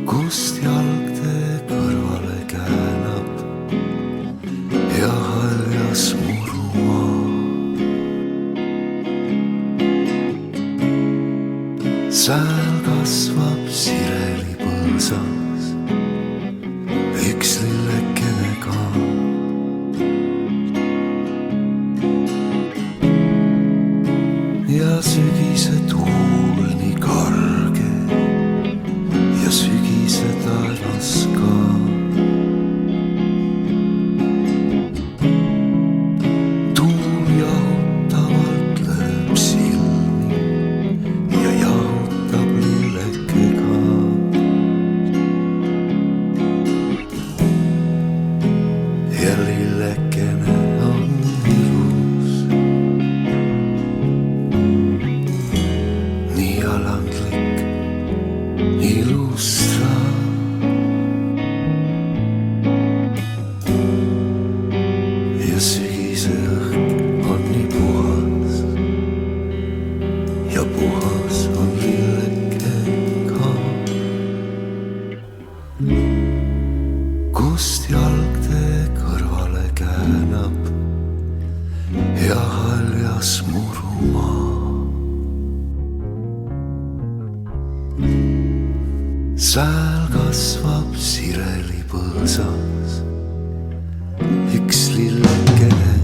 kust jalgtee kõrvale käänab ja haljas murumaa. Sääl kasvab sirelipõõsas üks lillekene ka. Ja sügise tuul nii karge ja sügise taevas ka. Tuul jahutavalt lööb silmi ja jahutab lilleke ka. Ja lillekene on ilus, nii alandlik, ilustra. Ja sügise õhk on nii puhas ja puhas on lilleke ka. Kust jalgtee kõrvale käänab ja haljas murumaa. Sääl kasvab sirelipõõsas üks lillekene